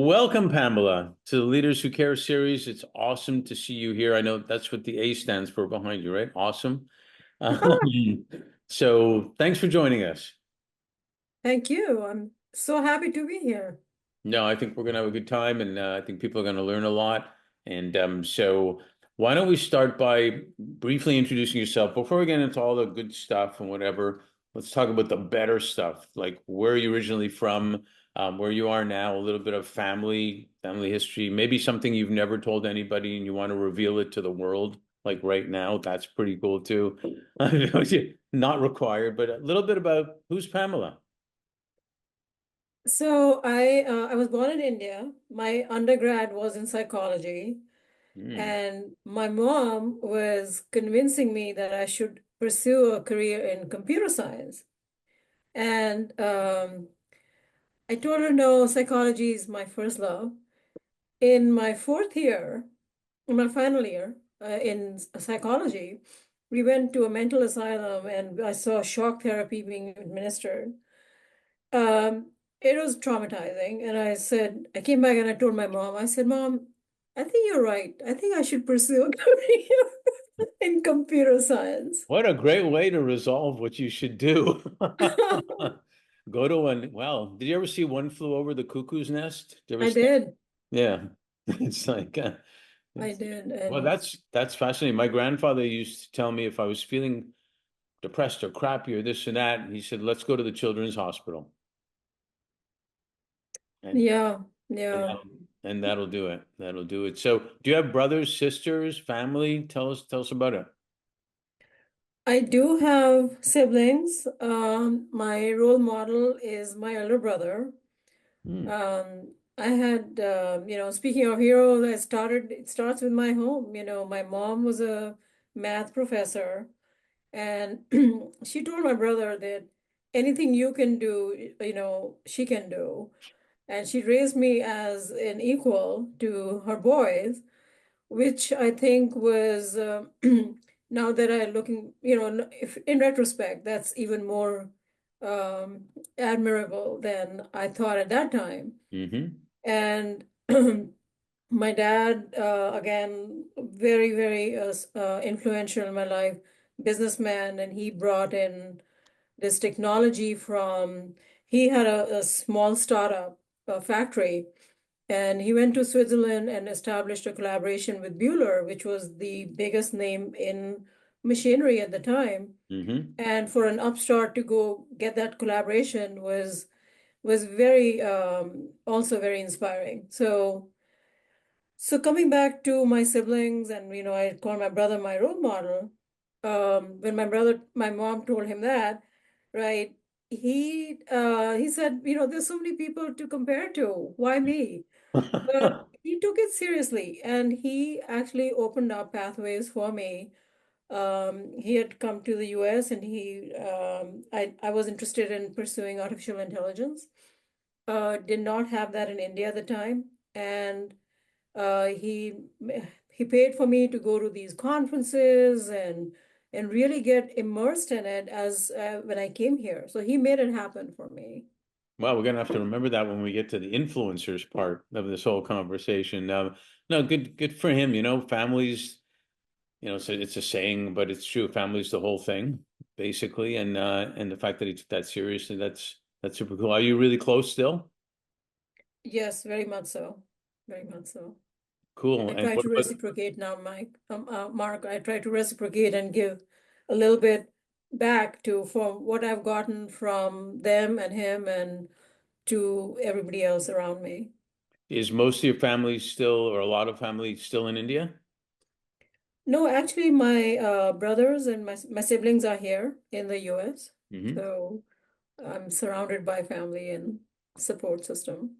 welcome, Pamela, to the Leaders Who Care series. It's awesome to see you here. I know that's what the A stands for behind you, right? Awesome. Um, so thanks for joining us. Thank you. I'm so happy to be here. No, I think we're going to have a good time, and I think people are going to learn a lot. And so, why don't we start by briefly introducing yourself before we get into all the good stuff and whatever? Let's talk about the better stuff, like where you originally from, where you are now, a little bit of family history, maybe something you've never told anybody and you want to reveal it to the world, like right now. That's pretty cool too. Not required, but a little bit about who's Pamela. So I was born in India. My undergrad was in psychology, Hmm. and my mom was convincing me that I should pursue a career in computer science. And I told her no, psychology is my first love. In my fourth year, in my final year in psychology, we went to a mental asylum and I saw shock therapy being administered. It was traumatizing. And I came back and I told my mom, I said, Mom, I think you're right. I think I should pursue a career in computer science. What a great way to resolve what you should do. Go to one. Well, did you ever see One Flew Over the Cuckoo's Nest? Did you ever I see that? did. Yeah. It's like I it's did. well, And that's fascinating. My grandfather used to tell me if I was feeling depressed or crappy or this and that, he said, "Let's go to the children's hospital." And yeah, and yeah. that, and that'll do it. That'll do it. So, do you have brothers, sisters, family? Tell us about it. I do have siblings. My role model is my elder brother. Hmm. I had, speaking of heroes, it starts with my home. My mom was a math professor, and she told my brother that anything you can do, she can do. And she raised me as an equal to her boys, which I think was, now that I looking, if in retrospect, that's even more um, admirable than I thought at that time. Mm-hmm. And my dad, again, very, very influential in my life, businessman, and he brought in this technology he had a small startup, a factory, and he went to Switzerland and established a collaboration with Bueller, which was the biggest name in machinery at the time. Mm-hmm. And for an upstart to go get that collaboration was very also very inspiring. So coming back to my siblings, and I call my brother my role model. When my mom told him that, right, he said, there's so many people to compare to. Why me? But he took it seriously, and he actually opened up pathways for me. He had come to the US, and I was interested in pursuing artificial intelligence. Did not have that in India at the time, and uh, he he paid for me to go to these conferences and really get immersed in it as when I came here. So he made it happen for me. Well, we're gonna have to remember that when we get to the influencers part of this whole conversation. No, good for him. Families. So it's a saying, but it's true. Family's the whole thing, basically, and the fact that he took that seriously, that's super cool. Are you really close still? Yes, very much so. Very much so. Cool. I And try what to about? reciprocate now, Mark. I try to reciprocate and give a little bit back to from what I've gotten from them and him and to everybody else around me. Is most of your family still, or a lot of family still in India? No, actually, my brothers and my siblings are here in the US. Hmm. So I'm surrounded by family and support system.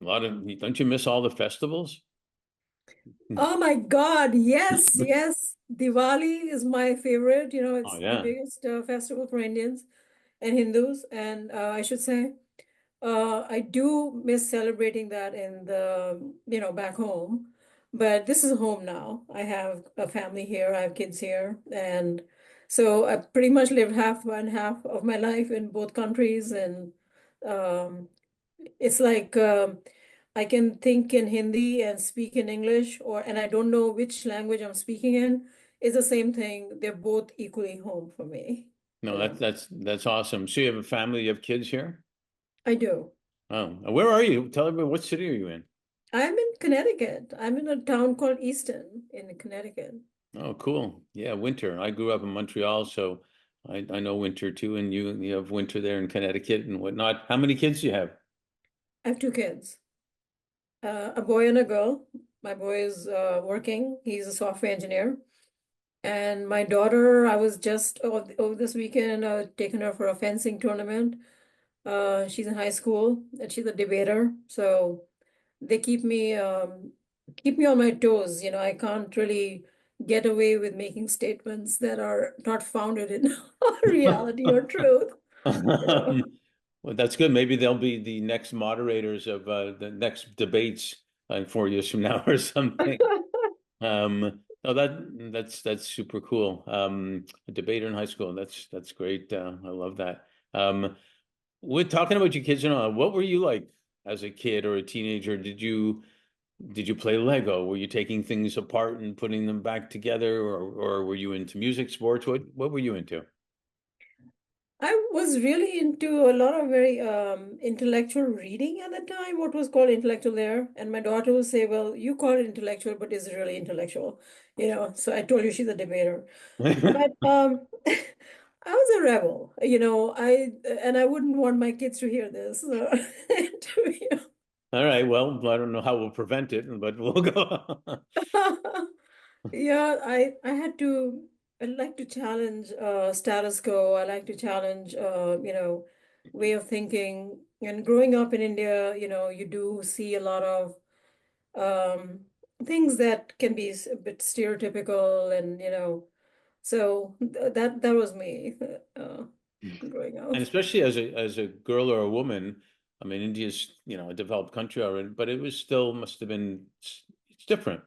A lot of. Don't you miss all the festivals? Oh my God, yes, yes. Diwali is my favorite. Oh It's the yeah. biggest festival for Indians and Hindus. And I should say, I do miss celebrating that back home. But this is home now. I have a family here, I have kids here. And so I pretty much lived half one half of my life in both countries. And um, it's like I can think in Hindi and speak in English, and I don't know which language I'm speaking in. It's the same thing. They're both equally home for me. No, You know, that's awesome. So you have a family, you have kids here? I do. Oh, where are you? Tell everybody, what city are you in? I'm in Connecticut. I'm in a town called Easton in Connecticut. Oh, cool. Yeah, winter. I grew up in Montreal, so I know winter too. And you have winter there in Connecticut and whatnot. How many kids do you have? I have two kids, a boy and a girl. My boy is working. He's a software engineer. And my daughter, I was just over this weekend, taking her for a fencing tournament. She's in high school and she's a debater. So they keep me on my toes. I can't really get away with making statements that are not founded in reality or truth, you know. Um, well, that's good. Maybe they'll be the next moderators of the next debates 4 years from now or something. No, that's super cool. A debater in high school. That's great. I love that. We're talking about your kids and all. What were you like as a kid or a teenager? Did you play Lego? Were you taking things apart and putting them back together, or were you into music, sports? What were you into? I was really into a lot of very intellectual reading at the time, what was called intellectual there. And my daughter would say, well, you call it intellectual, but it's really intellectual, So I told you she's a debater. But I was a rebel, and I wouldn't want my kids to hear this. So, to be All right. Well, I don't know how we'll prevent it, but we'll go. Yeah, I had to. I like to challenge status quo. I like to challenge way of thinking. And growing up in India, you do see a lot of um things that can be a bit stereotypical, and that was me growing up. And especially as a girl or a woman, I mean, India's, a developed country already, but it was still must have been it's different.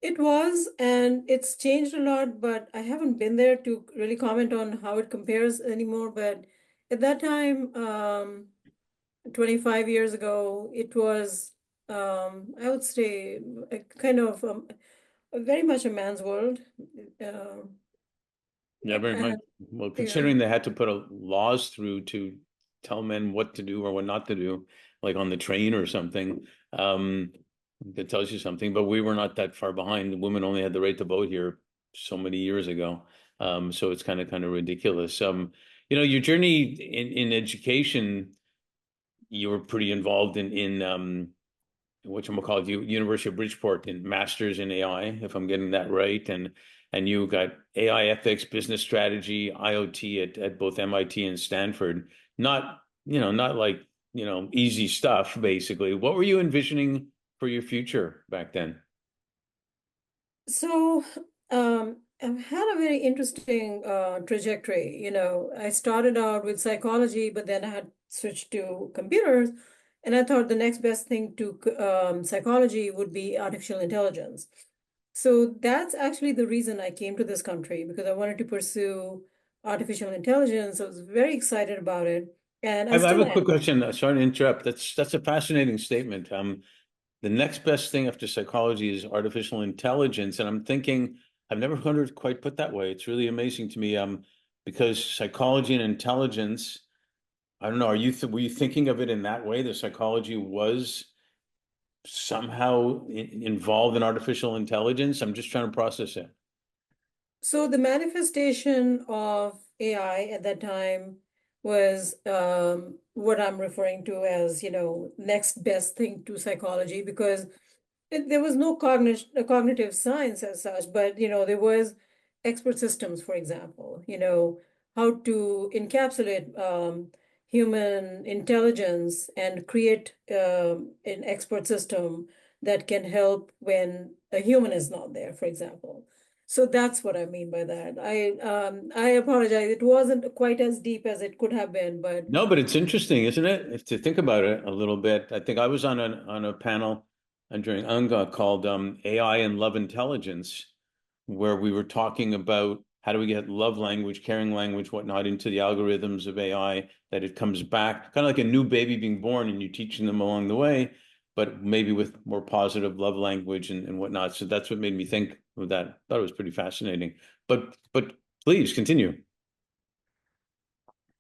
It was, and it's changed a lot, but I haven't been there to really comment on how it compares anymore. But at that time, 25 years ago, it was, I would say, a kind of very much a man's world. Uh, Yeah, very much. and Well, yeah. considering they had to put laws through to tell men what to do or what not to do, like on the train or something, that tells you something. But we were not that far behind. The women only had the right to vote here so many years ago. So it's kind of ridiculous. Your journey in education, you were pretty involved in whatchamacallit, University of Bridgeport in Masters in AI, if I'm getting that right. And you got AI ethics, business strategy, IoT at both MIT and Stanford. Not like, easy stuff, basically. What were you envisioning for your future back then? So, I've had a very interesting trajectory. I started out with psychology, but then I had switched to computers, and I thought the next best thing to psychology would be artificial intelligence. So that's actually the reason I came to this country, because I wanted to pursue artificial intelligence. I was very excited about it, and I I have still a quick am. question. Sorry to interrupt. That's a fascinating statement. The next best thing after psychology is artificial intelligence. And I'm thinking, I've never heard it quite put that way. It's really amazing to me. Because psychology and intelligence, I don't know, were you thinking of it in that way? The psychology was somehow involved in artificial intelligence? I'm just trying to process it. So the manifestation of AI at that time was what I'm referring to as, next best thing to psychology, because there was no cognitive science as such, but there was expert systems, for example, how to encapsulate human intelligence and create an expert system that can help when a human is not there, for example. So that's what I mean by that. I apologize. It wasn't quite as deep as it could have been, but No, but it's interesting, isn't it? If to think about it a little bit, I think I was on a panel during UNGA called AI and Love Intelligence, where we were talking about how do we get love language, caring language, whatnot into the algorithms of AI, that it comes back, kind of like a new baby being born and you're teaching them along the way, but maybe with more positive love language and whatnot. So that's what made me think of that. I thought it was pretty fascinating. But please continue.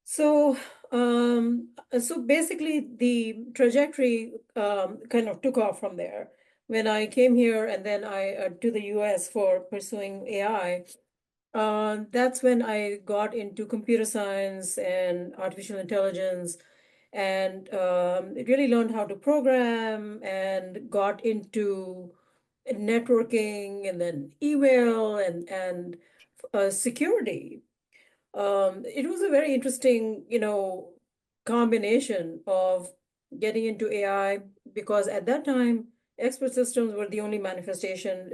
So, so basically, the trajectory kind of took off from there. When I came here and then I to the US for pursuing AI, that's when I got into computer science and artificial intelligence, and really learned how to program and got into networking and then email and security. It was a very interesting, combination of getting into AI because at that time, expert systems were the only manifestation.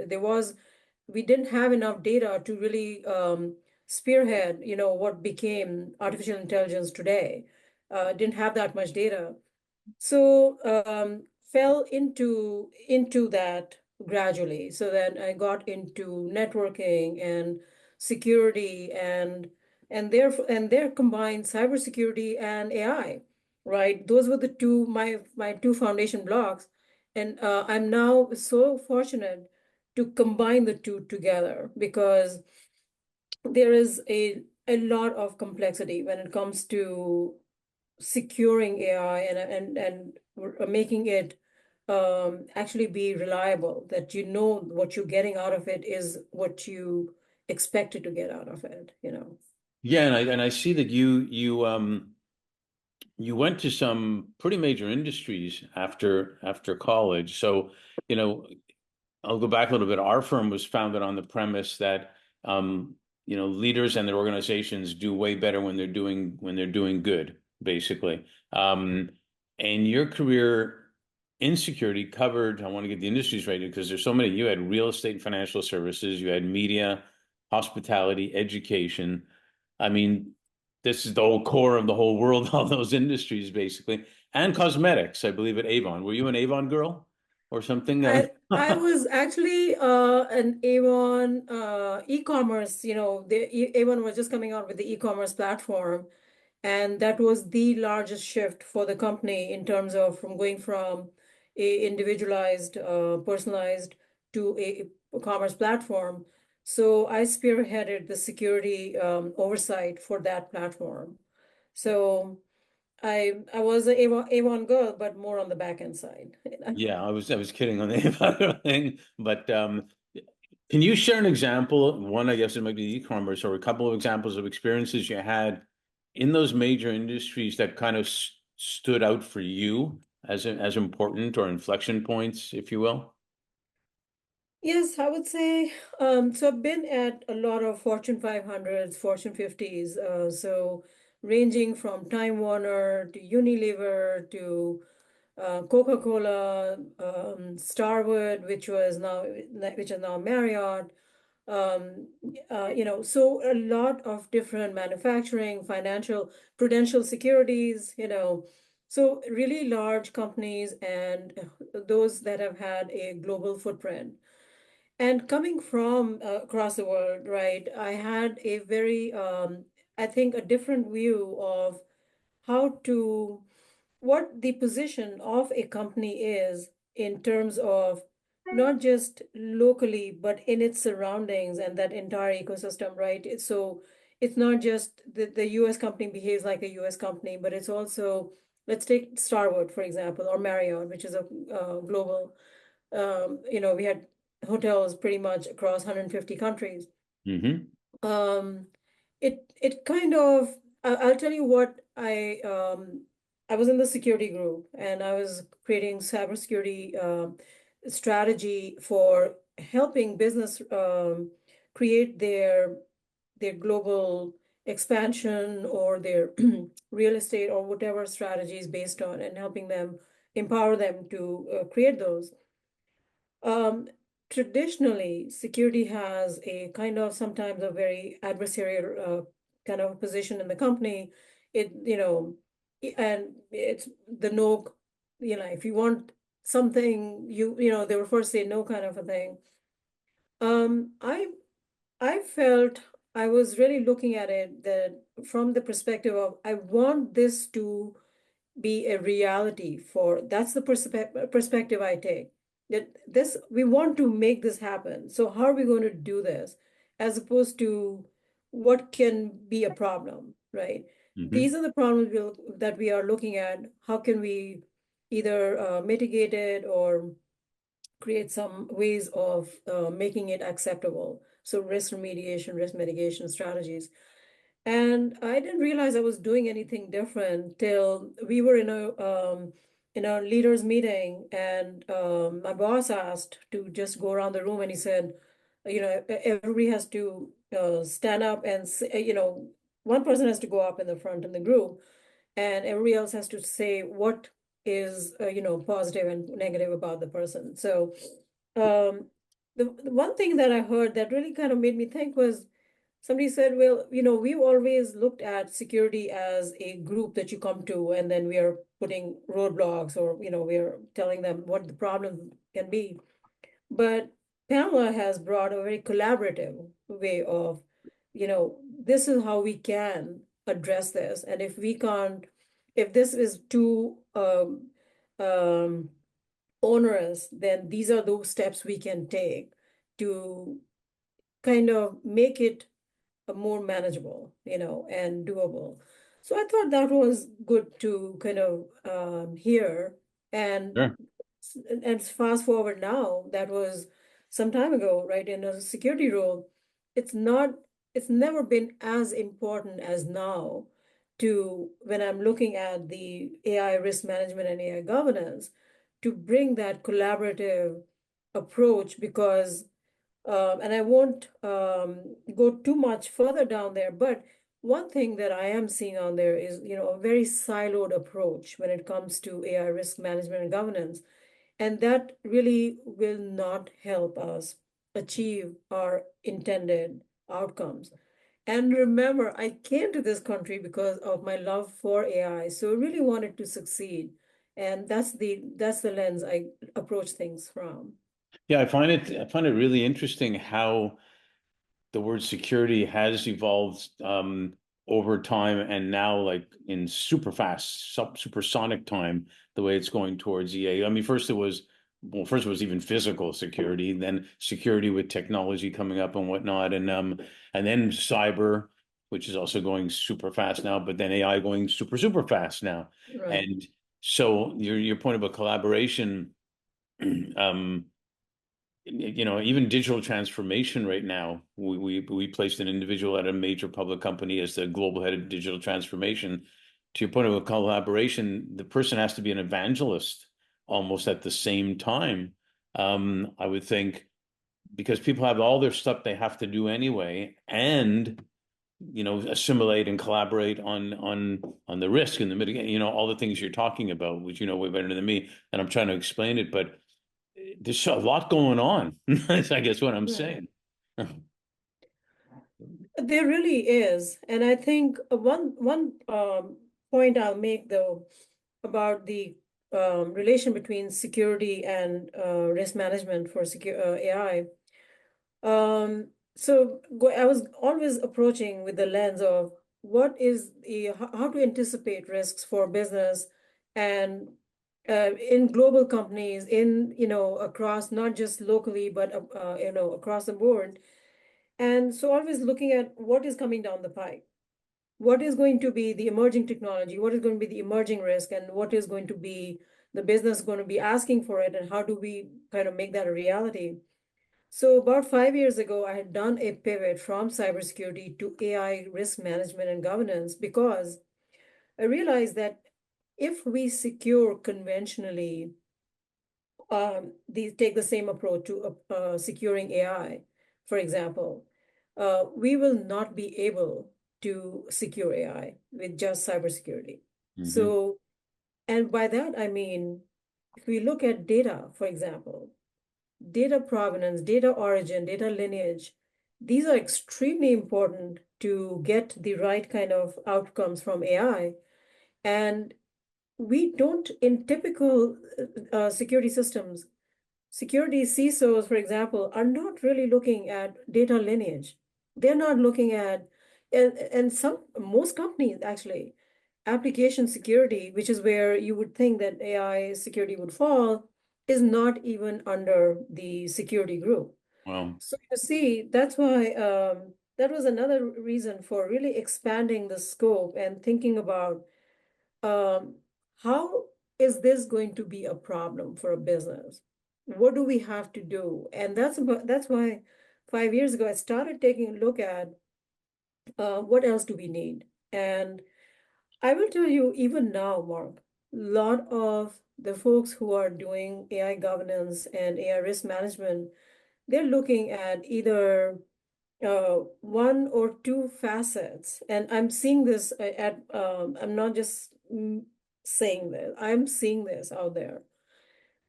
We didn't have enough data to really spearhead, what became artificial intelligence today. Didn't have that much data. So fell into that gradually. So then I got into networking and security and there combined cybersecurity and AI, right? Those were the my two foundation blocks. And I'm now so fortunate to combine the two together because there is a lot of complexity when it comes to securing AI and making it actually be reliable, that what you're getting out of it is what you expected to get out of it. Yeah, and I see that you went to some pretty major industries after college. So, you know, I'll go back a little bit. Our firm was founded on the premise that leaders and their organizations do way better when they're doing good, basically. Um, and your career in security covered, I want to get the industries right because there's so many. You had real estate and financial services, you had media, hospitality, education. I mean, this is the whole core of the whole world, all those industries, basically, and cosmetics, I believe, at Avon. Were you an Avon girl or something? I was actually an Avon e-commerce, Avon was just coming out with the e-commerce platform. And that was the largest shift for the company in terms of from a individualized, personalized to a commerce platform. So I spearheaded the security oversight for that platform. So I was a Avon girl, but more on the back end side. Yeah, I was kidding on the Avon thing, but can you share an example? One, I guess it might be e-commerce, or a couple of examples of experiences you had in those major industries that kind of stood out for you as important or inflection points, if you will. Yes, I would say so. I've been at a lot of Fortune 500s, Fortune 50s, so ranging from Time Warner to Unilever to Coca-Cola, Starwood, which is now Marriott. Um, so a lot of different manufacturing, financial, prudential securities, so really large companies and those that have had a global footprint. And coming from across the world, right, I had a very, I think, a different view of how to, what the position of a company is in terms of not just locally, but in its surroundings and that entire ecosystem, right? So it's not just the US company behaves like a US company, but it's also, let's take Starwood, for example, or Marriott, which is a global, we had hotels pretty much across 150 countries. Hmm. Um, it kind of I'll tell you what I was in the security group and I was creating cybersecurity strategy for helping business create their global expansion or their real estate or whatever strategies based on and helping them empower them to create those. Um, Traditionally, security has a kind of sometimes a very adversarial kind of position in the company. And it's the no, if you want something, they will first say no kind of a thing. Um, I I felt I was really looking at it that from the perspective of I want this to be a reality for that's the perspective I take. That this we want to make this happen. So how are we going to do this? As opposed to what can be a problem, right? Hmm. These are the problems that we are looking at. How can we either mitigate it or create some ways of making it acceptable? So risk remediation, risk mitigation strategies. And I didn't realize I was doing anything different till we were in a leaders meeting, and my boss asked to just go around the room, and he said, everybody has to stand up and one person has to go up in the front in the group, and everybody else has to say what is positive and negative about the person. So um, the one thing that I heard that really kind of made me think was somebody said, well, we've always looked at security as a group that you come to, and then we are putting roadblocks, or, we're telling them what the problem can be. But Pamela has brought a very collaborative way of, this is how we can address this. And if we can't, if this is too um, onerous, then these are those steps we can take to kind of make it more manageable, and doable. So I thought that was good to kind of hear. And Sure. and fast forward now, that was some time ago, right? In a security role, it's not, it's never been as important as now to when I'm looking at the AI risk management and AI governance to bring that collaborative approach because and I won't go too much further down there, but one thing that I am seeing on there is, a very siloed approach when it comes to AI risk management and governance. And that really will not help us achieve our intended outcomes. And remember, I came to this country because of my love for AI, so I really wanted to succeed. And that's the lens I approach things from. Yeah, I find it really interesting how the word security has evolved over time, and now like in super fast, supersonic time, the way it's going towards EA. I mean, first it was even physical security, then security with technology coming up and whatnot, and then cyber, which is also going super fast now, but then AI going super fast now. Right. And so your point about collaboration, um, even digital transformation right now, we placed an individual at a major public company as the global head of digital transformation. To your point of collaboration, the person has to be an evangelist almost at the same time. I would think because people have all their stuff they have to do anyway, and assimilate and collaborate on the risk and the mitigation, all the things you're talking about, which you know way better than me, and I'm trying to explain it, but there's a lot going on. That's, I guess, what I'm Right. saying. There really is. And I think one point I'll make though about the relation between security and risk management for secure AI. I was always approaching with the lens of what is how to anticipate risks for business and in global companies in across not just locally but across the board. And so always looking at what is coming down the pipe, what is going to be the emerging technology, what is going to be the emerging risk, and what is going to be the business going to be asking for it, and how do we kind of make that a reality. So about 5 years ago, I had done a pivot from cybersecurity to AI risk management and governance because I realized that if we secure conventionally, these take the same approach to securing AI, for example, we will not be able to secure AI with just cybersecurity. Hmm. So, and by that, I mean, if we look at data, for example, data provenance, data origin, data lineage, these are extremely important to get the right kind of outcomes from AI. And we don't, in typical security systems, security CISOs, for example, are not really looking at data lineage. They're not looking at, and some most companies actually, application security, which is where you would think that AI security would fall, is not even under the security group. Well, So you see, that's why that was another reason for really expanding the scope and thinking about um, how is this going to be a problem for a business? What do we have to do? And that's why 5 years ago I started taking a look at what else do we need? And I will tell you, even now, Mark, a lot of the folks who are doing AI governance and AI risk management, they're looking at either one or two facets. And I'm seeing this I'm not just saying this, I'm seeing this out there.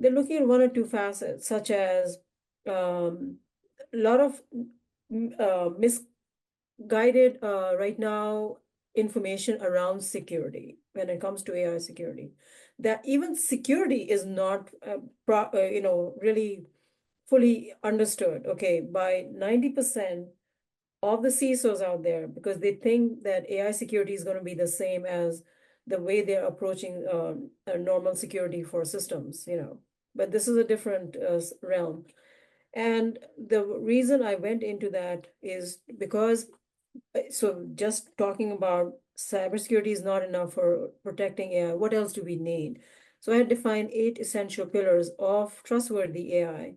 They're looking at one or two facets, such as a lot of misguided right now information around security when it comes to AI security. That even security is not, really fully understood. Okay, by 90% of the CISOs out there, because they think that AI security is going to be the same as the way they're approaching a normal security for systems. But this is a different realm. And the reason I went into that is because, so just talking about cybersecurity is not enough for protecting AI. What else do we need? So I had defined 8 essential pillars of trustworthy AI.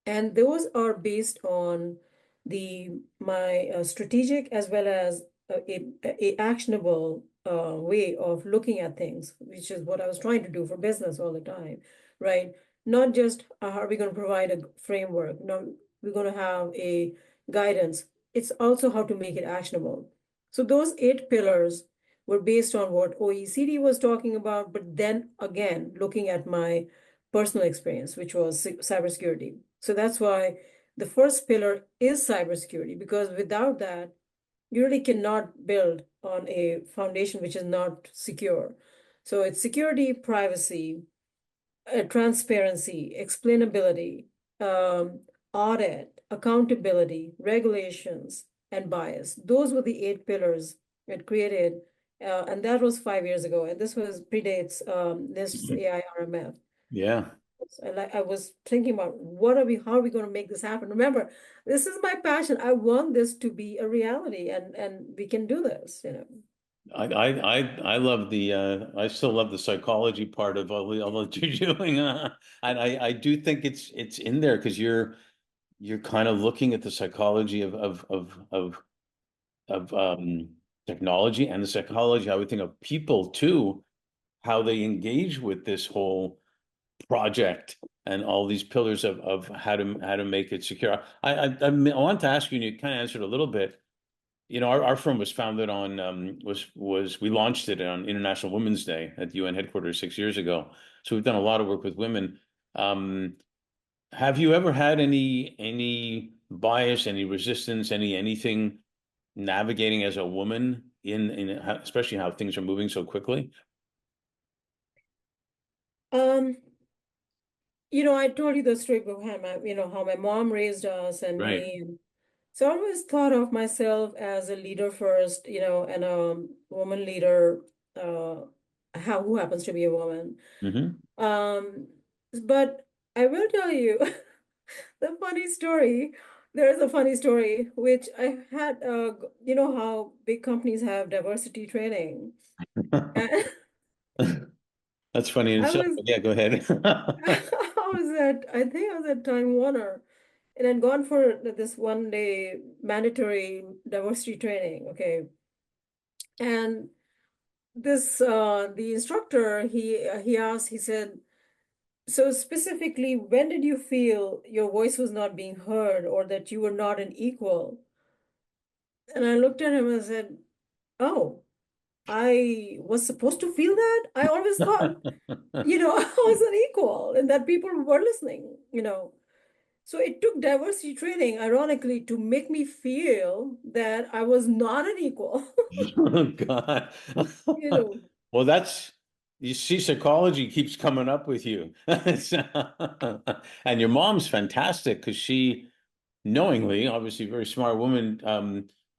And those are based on the my strategic as well as a actionable way of looking at things, which is what I was trying to do for business all the time, right? Not just are we going to provide a framework, no, we're going to have a guidance. It's also how to make it actionable. So those 8 pillars were based on what OECD was talking about, but then again, looking at my personal experience, which was cybersecurity. So that's why the first pillar is cybersecurity, because without that, you really cannot build on a foundation which is not secure. So it's security, privacy, transparency, explainability, um, audit, accountability, regulations, and bias. Those were the 8 pillars it created. And that was 5 years ago. And this was predates this AI RMF. yeah. I was thinking about how are we going to make this happen? Remember, this is my passion. I want this to be a reality, and we can do this. I love the I still love the psychology part of all that you're doing. And I do think it's in there because you're kind of looking at the psychology of technology and the psychology, I would think, of people too, how they engage with this whole project and all these pillars of how to make it secure. I want to ask you, and you kind of answered a little bit. Our firm was founded on was we launched it on International Women's Day at the UN headquarters 6 years ago. So we've done a lot of work with women. Um, have you ever had any bias, any resistance, anything navigating as a woman especially how things are moving so quickly? Um, I told you the story behind how my mom raised us and Right. me. And so I always thought of myself as a leader first, and a woman leader, who happens to be a woman. Hmm. Um, but I will tell you the funny story. There is a funny story which I had. How big companies have diversity training. And That's funny in I itself, was but yeah, go ahead. I think I was at Time Warner, and I'd gone for this 1 day mandatory diversity training. Okay, and the instructor, he asked, he said, so specifically, when did you feel your voice was not being heard or that you were not an equal? And I looked at him and said, oh, I was supposed to feel that. I always thought, I was an equal and that people were listening. So it took diversity training, ironically, to make me feel that I was not an equal. Oh God. You know, Well, you see, psychology keeps coming up with you. And your mom's fantastic because knowingly, obviously, very smart woman,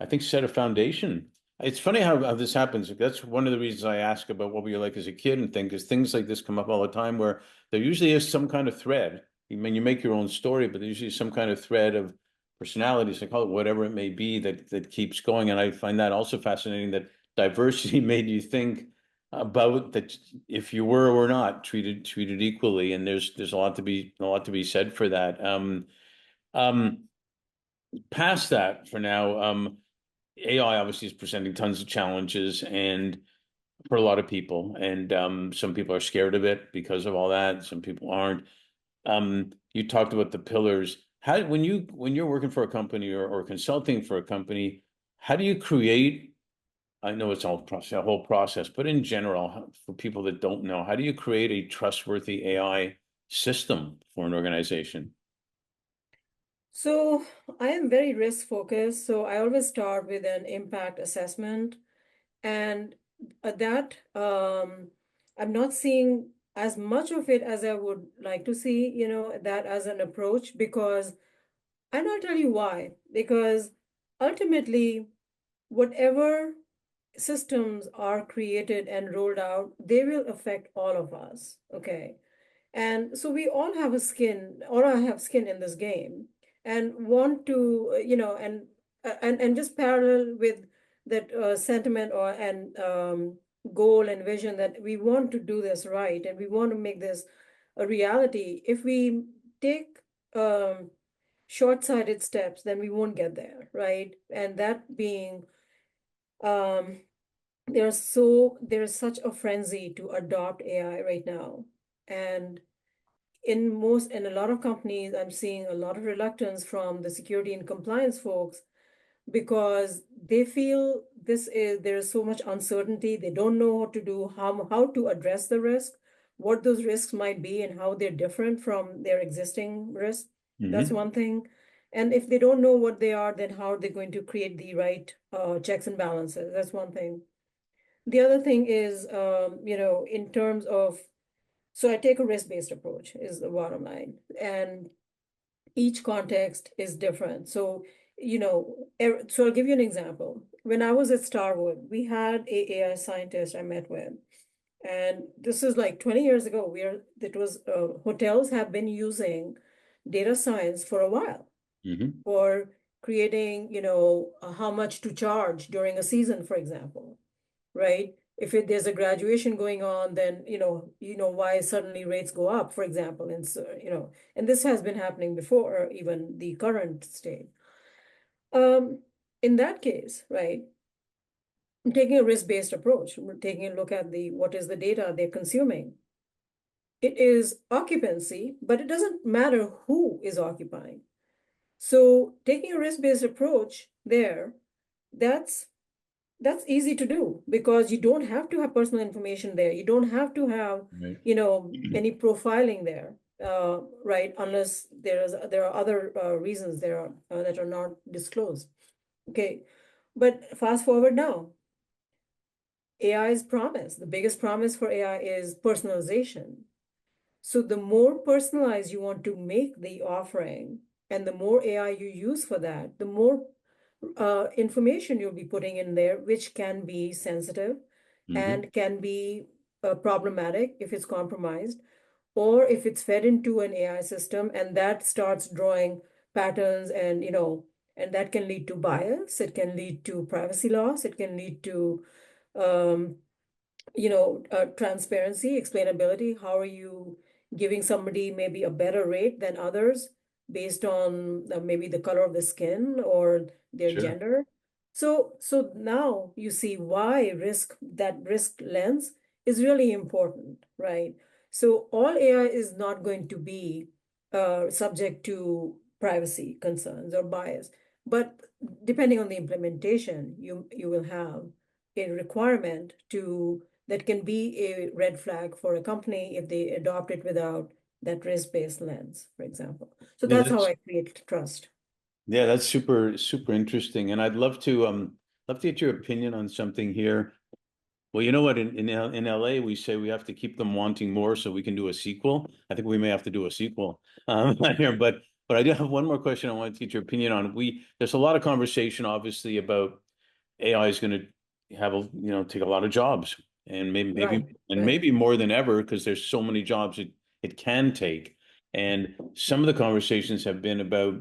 I think set a foundation. It's funny how this happens. That's one of the reasons I ask about what were you like as a kid and things, because things like this come up all the time where there usually is some kind of thread. I mean, you make your own story, but there's usually some kind of thread of personalities, I call it whatever it may be, that keeps going. And I find that also fascinating that diversity made you think about that if you were or not treated equally. And there's a lot to be said for that. Um, Past that for now, AI obviously is presenting tons of challenges and for a lot of people, and some people are scared of it because of all that. Some people aren't. You talked about the pillars. How when you're working for a company or consulting for a company, how do you create? I know it's all process, a whole process, but in general, for people that don't know, how do you create a trustworthy AI system for an organization? So I am very risk focused. So I always start with an impact assessment. And that I'm not seeing as much of it as I would like to see, that as an approach because, and I'll tell you why. Because ultimately, whatever systems are created and rolled out, they will affect all of us. Okay. And so we all have a skin, all have skin in this game and want to, and just parallel with that sentiment or and goal and vision that we want to do this right and we want to make this a reality. If we take short-sighted steps, then we won't get there, right? And that being, um, there's such a frenzy to adopt AI right now. And in a lot of companies, I'm seeing a lot of reluctance from the security and compliance folks because they feel there's so much uncertainty. They don't know what to do, how to address the risk, what those risks might be, and how they're different from their existing risk. That's Hmm. one thing. And if they don't know what they are, then how are they going to create the right checks and balances? That's one thing. The other thing is, in terms of, so I take a risk-based approach is the bottom line. And each context is different. So, so I'll give you an example. When I was at Starwood, we had a AI scientist I met with, and this is like 20 years ago. Hotels have been using data science for a while Hmm. for creating, how much to charge during a season, for example, right? If there's a graduation going on, then why suddenly rates go up, for example, and so and this has been happening before even the current state. Um, in that case, right, I'm taking a risk-based approach. We're taking a look at what is the data they're consuming. It is occupancy, but it doesn't matter who is occupying. So taking a risk-based approach there, that's That's easy to do because you don't have to have personal information there. You don't have to have, Right. any profiling there, right? Unless there are other reasons there that are not disclosed. Okay, but fast forward now, AI's promise, the biggest promise for AI is personalization. So the more personalized you want to make the offering and the more AI you use for that, the more information you'll be putting in there, which can be sensitive Hmm. and can be problematic if it's compromised, or if it's fed into an AI system and that starts drawing patterns and, and that can lead to bias, it can lead to privacy loss, it can lead to um, transparency, explainability. How are you giving somebody maybe a better rate than others based on maybe the color of the skin or their Sure. gender? So now you see why that risk lens is really important, right? So all AI is not going to be subject to privacy concerns or bias, but depending on the implementation, you will have a requirement to that can be a red flag for a company if they adopt it without that risk-based lens, for example. So Yeah, that's how that's I create trust. yeah, that's super super interesting, and I'd love to get your opinion on something here. Well, you know what? In LA, we say we have to keep them wanting more so we can do a sequel. I think we may have to do a sequel here, but But I do have one more question I wanted to get your opinion on. There's a lot of conversation, obviously, about AI is going to have take a lot of jobs, and Right, right. maybe more than ever because there's so many jobs it can take. And some of the conversations have been about,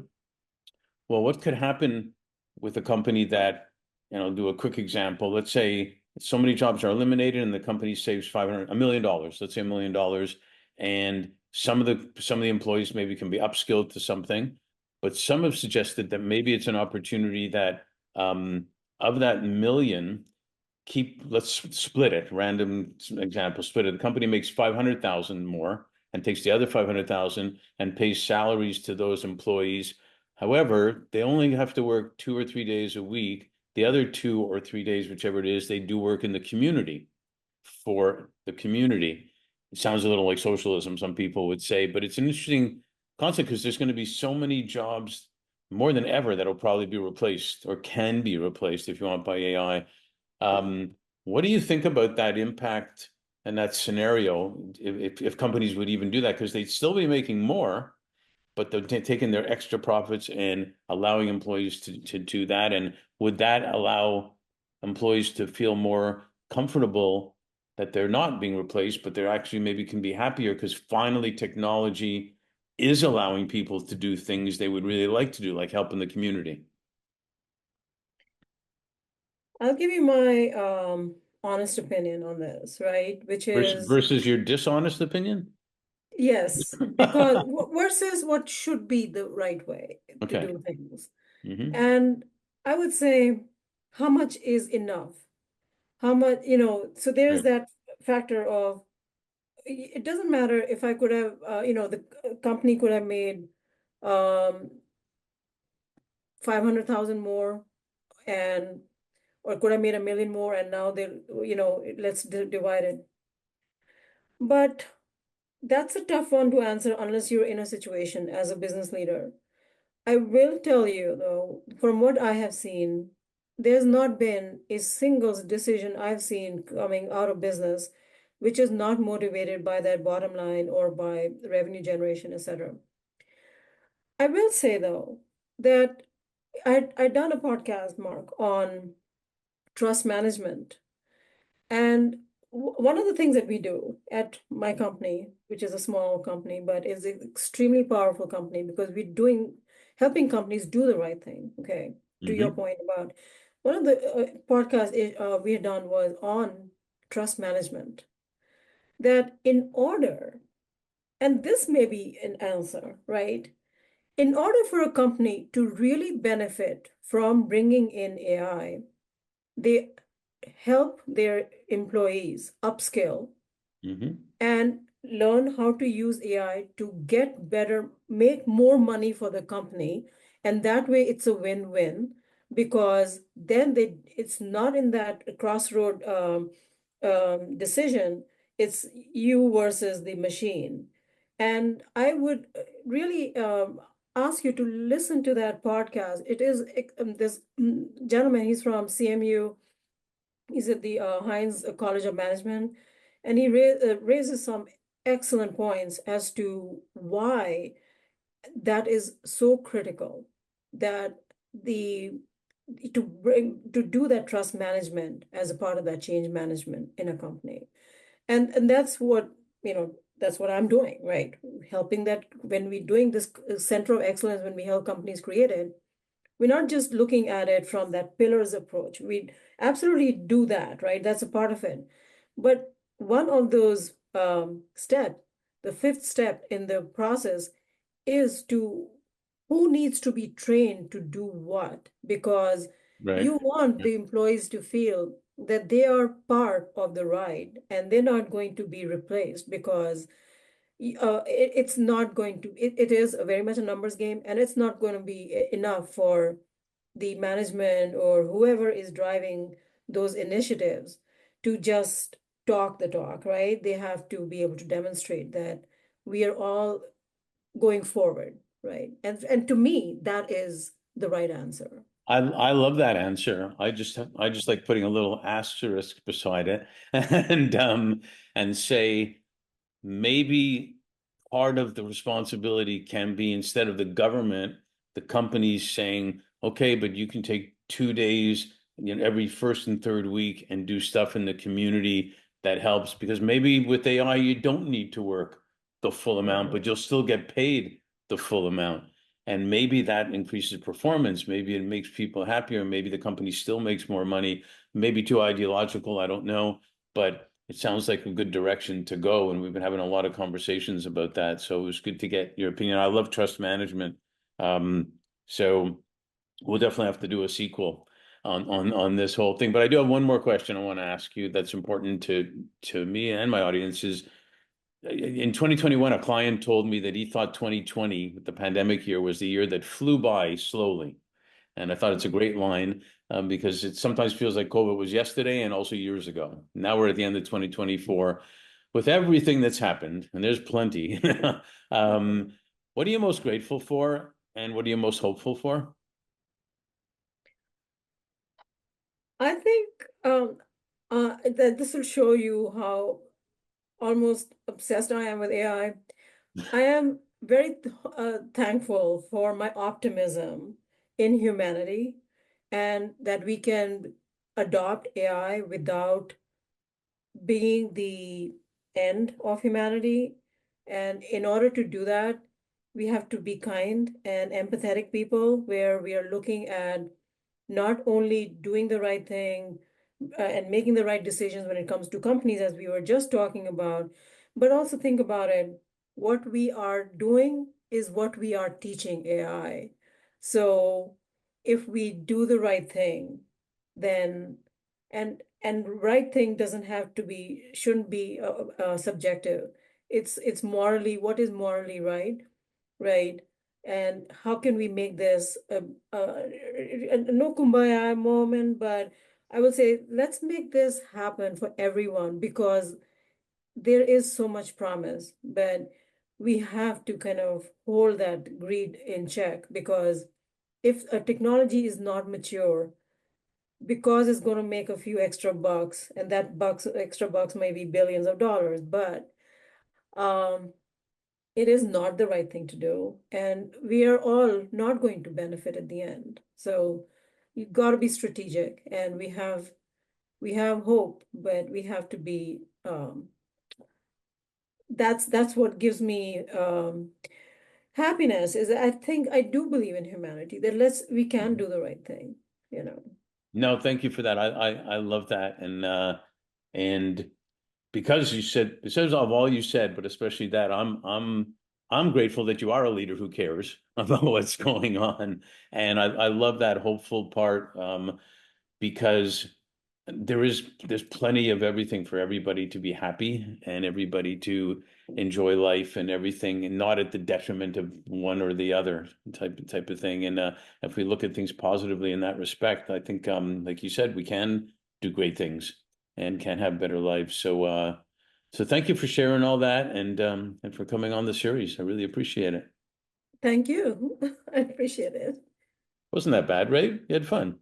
well, what could happen with a company that, do a quick example. Let's say so many jobs are eliminated and the company saves $1 million, let's say $1 million, and some of the employees maybe can be upskilled to something, but some have suggested that maybe it's an opportunity that of that million, let's split it, random example, split it. The company makes 500,000 more and takes the other 500,000 and pays salaries to those employees. However, they only have to work 2 or 3 days a week. The other 2 or 3 days, whichever it is, they do work in the community for the community. It sounds a little like socialism, some people would say, but it's an interesting concept because there's going to be so many jobs more than ever that'll probably be replaced or can be replaced if you want by AI. um, what do you think about that impact and that scenario if companies would even do that? Because they'd still be making more, but they're taking their extra profits and allowing employees to do that. And would that allow employees to feel more comfortable that they're not being replaced, but they're actually maybe can be happier because finally technology is allowing people to do things they would really like to do, like help in the community? I'll give you my honest opinion on this, right? Which is Versus your dishonest opinion? yes, because versus what should be the right way to Okay. do things. Hmm. And I would say, how much is enough? How much, so there's Right. that factor of it doesn't matter if I could have, the company could have made 500,000 more and or could have made 1 million more and now let's divide it. But that's a tough one to answer unless you're in a situation as a business leader. I will tell you, though, from what I have seen, there's not been a single decision I've seen coming out of business which is not motivated by that bottom line or by revenue generation, etc. I will say, though, that I done a podcast, Mark, on trust management. And one of the things that we do at my company, which is a small company, but is an extremely powerful company because we're helping companies do the right thing. Okay. To your Hmm. point about one of the podcasts we had done was on trust management. That in order, and this may be an answer, right? In order for a company to really benefit from bringing in AI, they help their employees upskill Hmm. and learn how to use AI to get better, make more money for the company. And that way it's a win-win because then it's not in that crossroad decision. It's you versus the machine. And I would really ask you to listen to that podcast. It is this gentleman, he's from CMU. He's at the Heinz College of Management, and he raises some excellent points as to why that is so critical that the to do that trust management as a part of that change management in a company. And that's what, that's what I'm doing, right? Helping that when we're doing this center of excellence, when we help companies create it, we're not just looking at it from that pillars approach. We absolutely do that, right? That's a part of it. But one of those steps, the fifth step in the process, is to who needs to be trained to do what, because Right. you want the employees to feel that they are part of the ride and they're not going to be replaced because it's not going to, it is very much a numbers game and it's not going to be enough for the management or whoever is driving those initiatives to just talk the talk, right? They have to be able to demonstrate that we are all going forward, right? And to me, that is the right answer. I love that answer. I just like putting a little asterisk beside it and say maybe part of the responsibility can be, instead of the government, the companies saying, okay, but you can take 2 days, every first and third week and do stuff in the community that helps, because maybe with AI you don't need to work the full amount, but you'll still get paid the full amount. And maybe that increases performance. Maybe it makes people happier. Maybe the company still makes more money. Maybe too ideological, I don't know. But it sounds like a good direction to go. And we've been having a lot of conversations about that. So it was good to get your opinion. I love trust management. So we'll definitely have to do a sequel on this whole thing. But I do have one more question I want to ask you that's important to me and my audience is, in 2021, a client told me that he thought 2020, the pandemic year, was the year that flew by slowly. And I thought it's a great line, because it sometimes feels like COVID was yesterday and also years ago. Now we're at the end of 2024 with everything that's happened, and there's plenty. um, what are you most grateful for, and what are you most hopeful for? I think that this will show you how almost obsessed I am with AI. I am very thankful for my optimism in humanity and that we can adopt AI without being the end of humanity. And in order to do that, we have to be kind and empathetic people, where we are looking at not only doing the right thing and making the right decisions when it comes to companies, as we were just talking about, but also think about it. What we are doing is what we are teaching AI. So if we do the right thing, then and right thing doesn't have to be, shouldn't be subjective. It's morally, what is morally right, right? And how can we make this a no kumbaya moment, but I would say let's make this happen for everyone, because there is so much promise, but we have to kind of hold that greed in check, because if a technology is not mature, because it's going to make a few extra bucks, and that extra bucks may be billions of dollars, but um, it is not the right thing to do. And we are all not going to benefit at the end. So you got to be strategic, and we have hope, but we have to be that's what gives me happiness, is I think I do believe in humanity, that we can do the right thing, you know. No, thank you for that. I love that. And because you said, because of all you said, but especially that, I'm grateful that you are a leader who cares about what's going on. And I love that hopeful part, because there's plenty of everything for everybody to be happy and everybody to enjoy life and everything, and not at the detriment of one or the other type of thing. And if we look at things positively in that respect, I think, like you said, we can do great things and can have better lives. So thank you for sharing all that, and for coming on the series. I really appreciate it. Thank you. I appreciate it. Wasn't that bad, right? You had fun.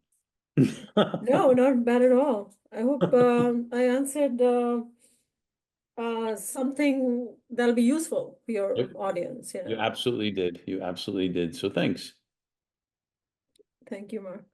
No, not bad at all. I hope I answered something that'll be useful for your You audience, you you know. absolutely did. You absolutely did. So thanks. Thank you, Mark.